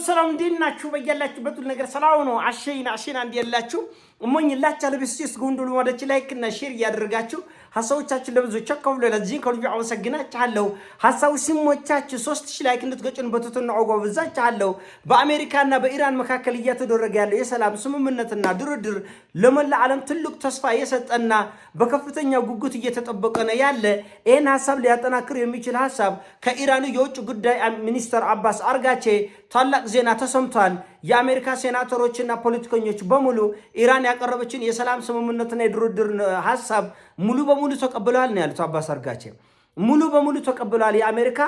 ሰላም እንዲናችሁ በያላችሁበት ሁሉ ነገር ሰላም ነው። አሸይና እንዲያላችሁ እሞኝላችሁ ለብስስ ጉንዱሉ ወደች ላይክ እና ሼር ያደርጋችሁ ሐሳቦቻችን ለብዙዎች አካፍሉ። ለዚህ ከልዩ አመሰግናችኋለሁ። ሐሳቡ ሲሞቻችሁ 3000 ላይክ እንድትገጩን በትህትና አጓብዛችኋለሁ። በአሜሪካና በኢራን መካከል እየተደረገ ያለው የሰላም ስምምነትና ድርድር ለመላ ዓለም ትልቅ ተስፋ የሰጠና በከፍተኛ ጉጉት እየተጠበቀ ነው ያለ ይሄን ሐሳብ ሊያጠናክር የሚችል ሐሳብ ከኢራኑ የውጭ ጉዳይ ሚኒስትር አባስ አርጋቼ ታላቅ ዜና ተሰምቷል። የአሜሪካ ሴናተሮችና ፖለቲከኞች በሙሉ ኢራን ያቀረበችን የሰላም ስምምነትና የድርድር ሐሳብ ሙሉ በሙሉ ተቀብለዋል ነው ያሉት አባስ አርጋቼ። ሙሉ በሙሉ ተቀብለዋል። የአሜሪካ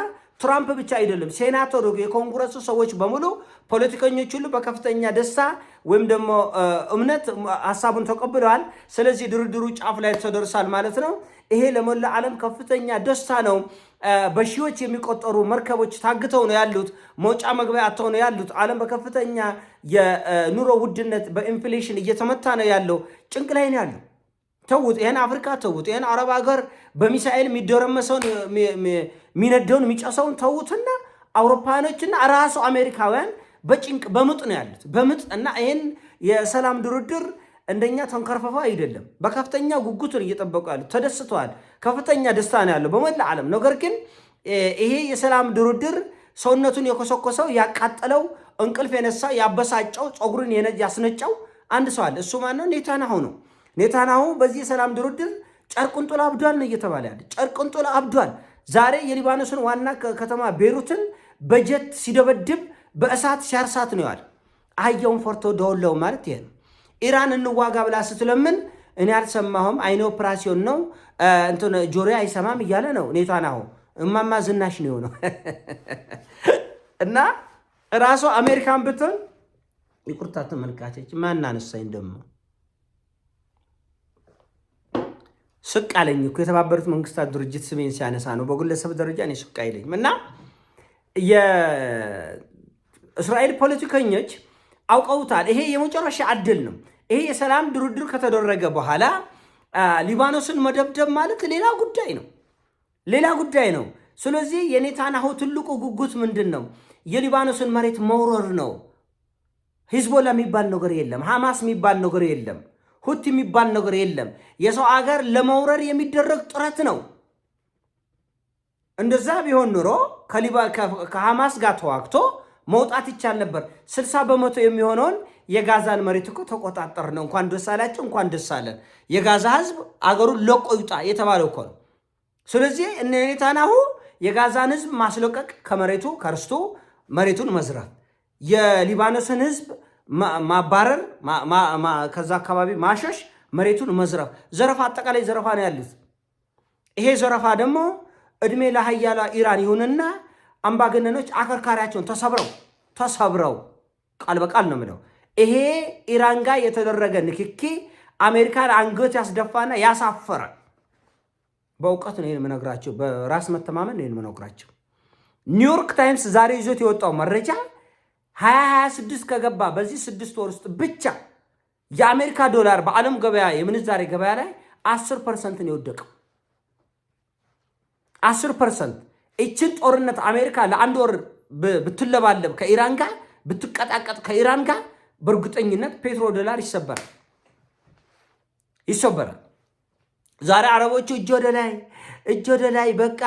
ትራምፕ ብቻ አይደለም፣ ሴናተሩ የኮንግረሱ ሰዎች በሙሉ ፖለቲከኞች ሁሉ በከፍተኛ ደስታ ወይም ደግሞ እምነት ሐሳቡን ተቀብለዋል። ስለዚህ ድርድሩ ጫፍ ላይ ተደርሷል ማለት ነው። ይሄ ለሞላ ዓለም ከፍተኛ ደስታ ነው። በሺዎች የሚቆጠሩ መርከቦች ታግተው ነው ያሉት፣ መውጫ መግቢያ አጥተው ነው ያሉት። ዓለም በከፍተኛ የኑሮ ውድነት በኢንፍሌሽን እየተመታ ነው ያለው፣ ጭንቅ ላይ ነው ያለው። ተውት ይሄን አፍሪካ፣ ተውት ይሄን አረብ ሀገር በሚሳኤል የሚደረመሰውን የሚነደውን የሚጨሰውን ተውትና አውሮፓኖችና ራሱ አሜሪካውያን በጭንቅ በምጥ ነው ያሉት፣ በምጥ እና ይሄን የሰላም ድርድር እንደኛ ተንከርፈፋ አይደለም፣ በከፍተኛ ጉጉት ነው እየጠበቁ ያሉት። ተደስተዋል። ከፍተኛ ደስታ ነው ያለው በመላ ዓለም። ነገር ግን ይሄ የሰላም ድርድር ሰውነቱን የኮሰኮሰው ያቃጠለው፣ እንቅልፍ የነሳው፣ ያበሳጨው፣ ፀጉሩን ያስነጫው አንድ ሰው አለ። እሱ ማን ነው? ኔታንያሁ ነው። ኔታንያሁ በዚህ የሰላም ድርድር ጨርቁን ጥሎ አብዷል ነው እየተባለ ያለ። ጨርቁን ጥሎ አብዷል። ዛሬ የሊባኖስን ዋና ከተማ ቤሩትን በጀት ሲደበድብ በእሳት ሲያርሳት ነው ያለ። አህያውን ፈርቶ ደወለው ማለት ይሄ ነው። ኢራን እንዋጋ ብላ ስትለምን እኔ አልሰማሁም፣ አይነ ኦፕራሲዮን ነው እንትን ጆሮ አይሰማም እያለ ነው ኔታንያሁ። እማማ ዝናሽ ነው የሆነው እና ራሱ አሜሪካን ብትሆን ይቁርታ ተመልካቾች ማን አነሳኝ ደሞ ስቅ አለኝ እኮ የተባበሩት መንግስታት ድርጅት ስሜን ሲያነሳ ነው። በግለሰብ ደረጃ እኔ ስቅ አይለኝም። እና የእስራኤል ፖለቲከኞች አውቀውታል። ይሄ የመጨረሻ ዕድል ነው። ይሄ የሰላም ድርድር ከተደረገ በኋላ ሊባኖስን መደብደብ ማለት ሌላ ጉዳይ ነው፣ ሌላ ጉዳይ ነው። ስለዚህ የኔታንያሁ ትልቁ ጉጉት ምንድን ነው? የሊባኖስን መሬት መውረር ነው። ሂዝቦላ የሚባል ነገር የለም፣ ሐማስ የሚባል ነገር የለም፣ ሁቲ የሚባል ነገር የለም። የሰው አገር ለመውረር የሚደረግ ጥረት ነው። እንደዛ ቢሆን ኑሮ ከሐማስ ጋር ተዋግቶ መውጣት ይቻል ነበር። 60% የሚሆነውን የጋዛን መሬት እኮ ተቆጣጠር ነው። እንኳን ደስ አላችሁ፣ እንኳን ደስ አለን። የጋዛ ህዝብ አገሩን ለቆ ይውጣ የተባለው እኮ ነው። ስለዚህ እነ ኔታንያሁ የጋዛን ህዝብ ማስለቀቅ፣ ከመሬቱ ከርስቱ መሬቱን መዝረፍ፣ የሊባኖስን ህዝብ ማባረር፣ ከዛ አካባቢ ማሸሽ፣ መሬቱን መዝረፍ፣ ዘረፋ፣ አጠቃላይ ዘረፋ ነው ያሉት። ይሄ ዘረፋ ደግሞ እድሜ ለሀያሏ ኢራን ይሁንና አምባገነኖች አከርካሪያቸውን ተሰብረው ቃል በቃል ነው የምለው። ይሄ ኢራን ጋር የተደረገ ንክኪ አሜሪካን አንገት ያስደፋና ያሳፈረ። በእውቀት ነው የምነግራቸው፣ በራስ መተማመን ነው የምነግራቸው። ኒውዮርክ ታይምስ ዛሬ ይዞት የወጣው መረጃ 2026 ከገባ በዚህ 6 ወር ውስጥ ብቻ የአሜሪካ ዶላር በዓለም ገበያ የምንዛሬ ገበያ ላይ 10% ነው የወደቀው። 10%። እችን ጦርነት አሜሪካ ለአንድ ወር ብትለባለብ ከኢራን ጋር ብትቀጣቀጥ ከኢራን ጋር በእርግጠኝነት ፔትሮ ዶላር ይሰበራል። ዛሬ አረቦቹ እጅ ወደ ላይ በቃ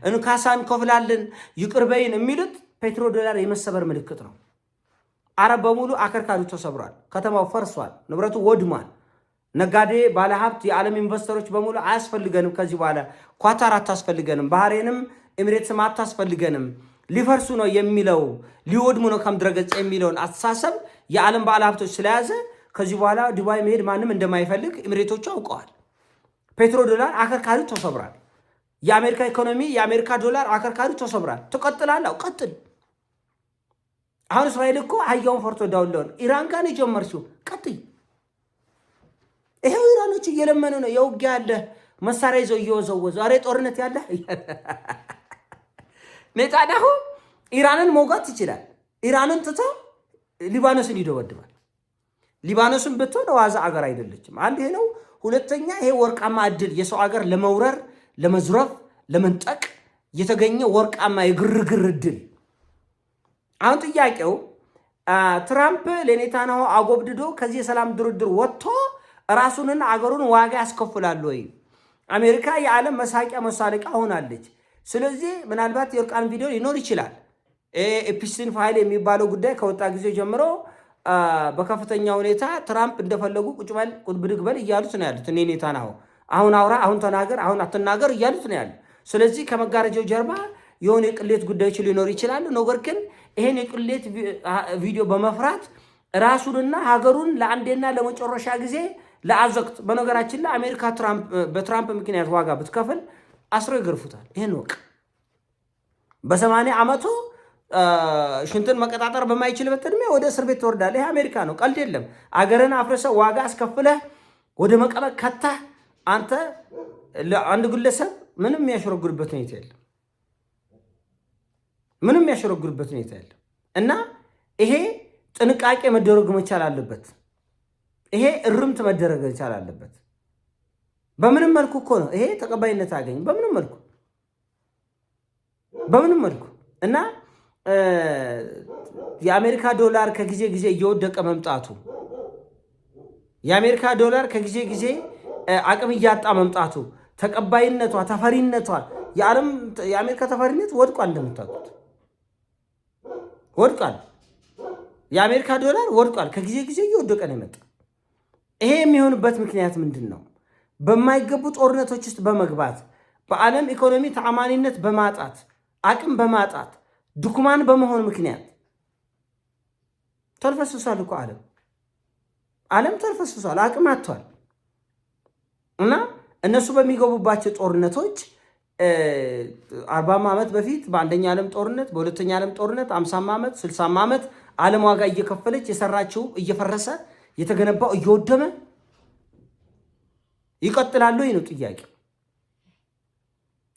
እንካሳን ከፍላለን ይቅርበይን የሚሉት ፔትሮ ዶላር የመሰበር ምልክት ነው። አረብ በሙሉ አከርካሪው ተሰብሯል። ከተማው ፈርሷል። ንብረቱ ወድሟል። ነጋዴ፣ ባለሀብት፣ የዓለም ኢንቨስተሮች በሙሉ አያስፈልገንም፣ ከዚህ በኋላ ኳታር አታስፈልገንም፣ ባህሬንም ኤሚሬትስም አታስፈልገንም፣ ሊፈርሱ ነው የሚለው ሊወድሙ ነው ከምድረገጽ የሚለውን አስተሳሰብ የዓለም ባለሀብቶች ስለያዘ ከዚህ በኋላ ዱባይ መሄድ ማንም እንደማይፈልግ ኤሚሬቶቹ አውቀዋል። ፔትሮ ዶላር አከርካሪው ተሰብሯል። የአሜሪካ ኢኮኖሚ፣ የአሜሪካ ዶላር አከርካሪው ተሰብሯል። ትቀጥላለህ? ቀጥል። አሁን እስራኤል እኮ አህያውን ፈርቶ ዳውለውን ኢራን ጋር ነው የጀመርሽው፣ ቀጥይ። ይሄው ኢራኖች እየለመኑ ነው። የውጊያ ያለ መሳሪያ ይዘው እየወዘወዙ ዛሬ ጦርነት ያለ ኔታንያሁ ኢራንን መውጋት ይችላል። ኢራንን ትቶ ሊባኖስን ይደበድባል። ሊባኖስን ብትሆን ዋዛ አገር አይደለችም። አንድ ይሄ ነው። ሁለተኛ ይሄ ወርቃማ እድል የሰው አገር ለመውረር፣ ለመዝረፍ፣ ለመንጠቅ የተገኘ ወርቃማ የግርግር እድል። አሁን ጥያቄው ትራምፕ ለኔታንያሁ አጎብድዶ ከዚህ የሰላም ድርድር ወጥቶ ራሱንና አገሩን ዋጋ ያስከፍላል ወይ? አሜሪካ የዓለም መሳቂያ መሳለቂያ ሆናለች። ስለዚህ ምናልባት የእርቃን ቪዲዮ ሊኖር ይችላል። ኤፕስቲን ፋይል የሚባለው ጉዳይ ከወጣ ጊዜ ጀምሮ በከፍተኛ ሁኔታ ትራምፕ እንደፈለጉ ቁጭ በል ብድግ በል እያሉት ነው ያሉት። ኔታንያሁ አሁን አውራ፣ አሁን ተናገር፣ አሁን አትናገር እያሉት ነው ያሉት። ስለዚህ ከመጋረጃው ጀርባ የሆነ የቅሌት ጉዳዮች ሊኖር ይችላሉ። ነገር ግን ይሄን የቅሌት ቪዲዮ በመፍራት ራሱንና ሀገሩን ለአንዴና ለመጨረሻ ጊዜ ለአዘቅት። በነገራችን ላይ አሜሪካ በትራምፕ ምክንያት ዋጋ ብትከፍል አስሮ ይገርፉታል። ይሄን ወቅ በ80 ዓመቱ ሽንትን መቀጣጠር በማይችልበት እድሜ ወደ እስር ቤት ትወርዳለህ። ይሄ አሜሪካ ነው፣ ቀልድ የለም። አገርን አፍርሰህ ዋጋ አስከፍለህ ወደ መቀበቅ ከተህ አንተ ለአንድ ግለሰብ ምንም የሚያሸረግርበት ሁኔታ የለም። ምንም የሚያሸረግርበት ሁኔታ የለም። እና ይሄ ጥንቃቄ መደረግ መቻል አለበት። ይሄ እርምት መደረግ መቻል አለበት። በምንም መልኩ እኮ ነው ይሄ ተቀባይነት አገኝ። በምንም መልኩ እና የአሜሪካ ዶላር ከጊዜ ጊዜ እየወደቀ መምጣቱ፣ የአሜሪካ ዶላር ከጊዜ ጊዜ አቅም እያጣ መምጣቱ፣ ተቀባይነቷ፣ ተፈሪነቷ፣ የአሜሪካ ተፈሪነት ወድቋል። እንደምታውቁት ወድቋል። የአሜሪካ ዶላር ወድቋል። ከጊዜ ጊዜ እየወደቀ ነው የመጣ። ይሄ የሚሆንበት ምክንያት ምንድን ነው? በማይገቡ ጦርነቶች ውስጥ በመግባት በዓለም ኢኮኖሚ ተአማኒነት በማጣት አቅም በማጣት ድኩማን በመሆን ምክንያት ተልፈስሷል እኮ ዓለም ተልፈስሷል፣ አቅም አጥቷል። እና እነሱ በሚገቡባቸው ጦርነቶች 40 ዓመት በፊት በአንደኛ ዓለም ጦርነት፣ በሁለተኛ ዓለም ጦርነት 50 ዓመት 60 ዓመት ዓለም ዋጋ እየከፈለች የሰራችው እየፈረሰ የተገነባው እየወደመ ይቀጥላሉ። ይህ ነው ጥያቄው።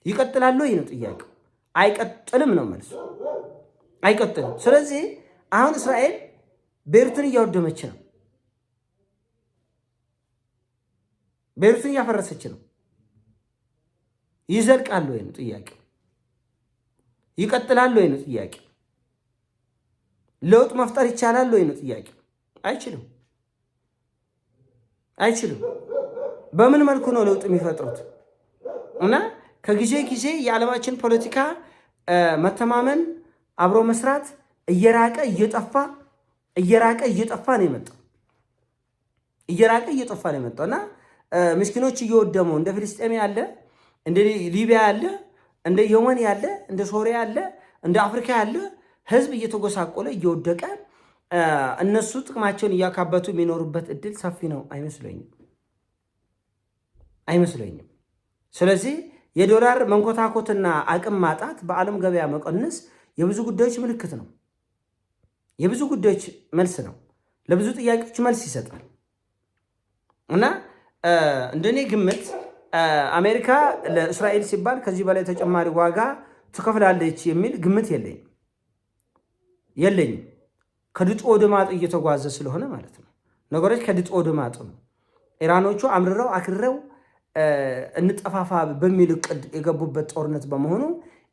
ይቀጥላሉ። ይህ ነው ጥያቄው። አይቀጥልም ነው መልሱ። አይቀጥልም። ስለዚህ አሁን እስራኤል ቤሩትን እያወደመች ነው። ቤሩትን እያፈረሰች ነው። ይዘልቃሉ ወይ ነው ጥያቄው። ይቀጥላሉ ወይ ነው ጥያቄው። ለውጥ መፍጠር ይቻላል ወይ ነው ጥያቄው። አይችልም። በምን መልኩ ነው ለውጥ የሚፈጥሩት? እና ከጊዜ ጊዜ የዓለማችን ፖለቲካ መተማመን፣ አብሮ መስራት እየራቀ እየጠፋ ነው የመጣው። እና ምስኪኖች እየወደሙ እንደ ፍልስጤም ያለ፣ እንደ ሊቢያ ያለ፣ እንደ የመን ያለ፣ እንደ ሶሪያ ያለ፣ እንደ አፍሪካ ያለ ህዝብ እየተጎሳቆለ እየወደቀ እነሱ ጥቅማቸውን እያካበቱ የሚኖሩበት እድል ሰፊ ነው አይመስለኝም። ስለዚህ የዶላር መንኮታኮትና አቅም ማጣት፣ በዓለም ገበያ መቀነስ የብዙ ጉዳዮች ምልክት ነው። የብዙ ጉዳዮች መልስ ነው። ለብዙ ጥያቄዎች መልስ ይሰጣል። እና እንደኔ ግምት አሜሪካ ለእስራኤል ሲባል ከዚህ በላይ ተጨማሪ ዋጋ ትከፍላለች የሚል ግምት የለኝም። ከድጡ ወደ ማጡ እየተጓዘ ስለሆነ ማለት ነው። ነገሮች ከድጡ ወደ ማጡ ነው። ኢራኖቹ አምርረው አክርረው እንጠፋፋ በሚል እቅድ የገቡበት ጦርነት በመሆኑ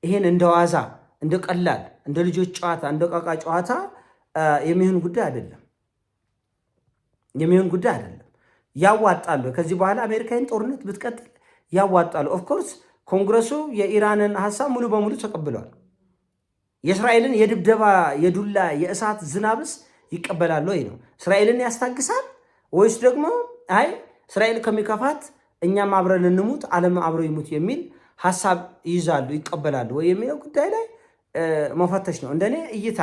ይሄን እንደ ዋዛ፣ እንደ ቀላል፣ እንደ ልጆች ጨዋታ፣ እንደ ቃቃ ጨዋታ የሚሆን ጉዳይ አይደለም። ያዋጣሉ። ከዚህ በኋላ አሜሪካን ጦርነት ብትቀጥል ያዋጣሉ። ኦፍኮርስ ኮንግረሱ የኢራንን ሀሳብ ሙሉ በሙሉ ተቀብለዋል። የእስራኤልን የድብደባ የዱላ የእሳት ዝናብስ ይቀበላሉ ወይ ነው? እስራኤልን ያስታግሳል ወይስ ደግሞ አይ እስራኤል ከሚከፋት እኛም አብረን እንሙት፣ ዓለም አብሮ ይሙት የሚል ሀሳብ ይይዛሉ፣ ይቀበላሉ ወይ የሚለው ጉዳይ ላይ መፈተሽ ነው። እንደኔ እይታ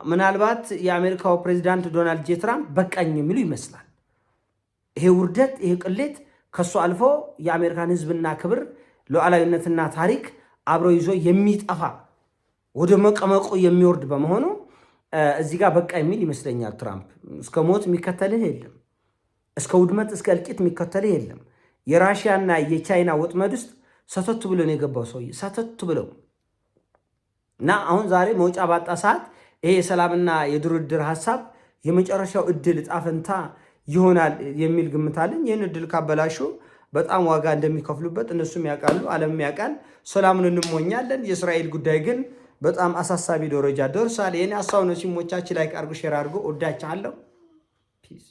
ምናልባት የአሜሪካው ፕሬዚዳንት ዶናልድ ጄ ትራምፕ በቃኝ የሚሉ ይመስላል። ይሄ ውርደት፣ ይሄ ቅሌት ከሱ አልፎ የአሜሪካን ሕዝብና ክብር ሉዓላዊነትና ታሪክ አብሮ ይዞ የሚጠፋ ወደ መቀመቁ የሚወርድ በመሆኑ እዚህ ጋር በቃ የሚል ይመስለኛል። ትራምፕ እስከ ሞት የሚከተልህ የለም፣ እስከ ውድመት እስከ እልቂት የሚከተልህ የለም። የራሽያና የቻይና ወጥመድ ውስጥ ሰተት ብሎ ነው የገባው ሰውዬ፣ ሰተት ብለው እና አሁን ዛሬ መውጫ ባጣ ሰዓት ይሄ የሰላምና የድርድር ሀሳብ የመጨረሻው እድል ዕጣ ፈንታ ይሆናል የሚል ግምት አለኝ። ይህን እድል ካበላሹ በጣም ዋጋ እንደሚከፍሉበት እነሱም ያውቃሉ፣ ዓለምም ያውቃል። ሰላምን እንሞኛለን። የእስራኤል ጉዳይ ግን በጣም አሳሳቢ ደረጃ ደርሷል። የኔ ሀሳብ ነው። ሲሞቻችሁ ላይክ አድርጉ፣ ሼር አድርጉ። ወዳችኋለሁ። ፒስ